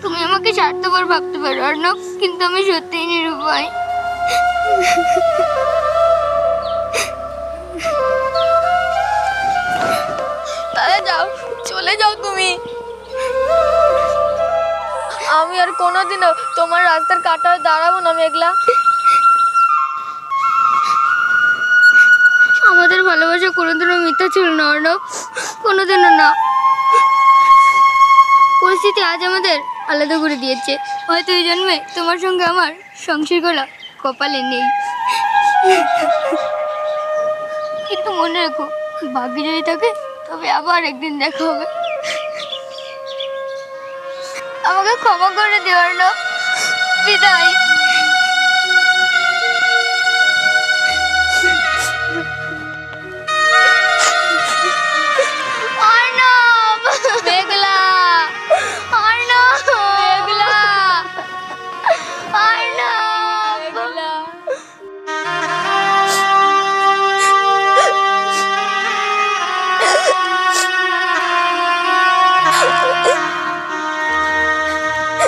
তুমি আমাকে স্বার্থপর ভাবতে পারো অর্ণব, কিন্তু আমি সত্যিই নিরুপায়। তাহলে যাও, চলে যাও তুমি। আমি আর কোনোদিনও তোমার রাস্তার কাঁটায় দাঁড়াবো না মেঘলা। আমাদের ভালোবাসা কোনোদিনও মিথ্যা ছিল না অর্ণব, কোনোদিনও না। পরিস্থিতি আজ আমাদের আলাদা করে দিয়েছে। হয়তো এই জন্মে তোমার সঙ্গে আমার সংসার করা কপালে নেই, কিন্তু মনে রেখো, ভাগ্যে যদি থাকে তবে আবার একদিন দেখা হবে। আমাকে ক্ষমা করে দিও অর্ণব, বিদায়।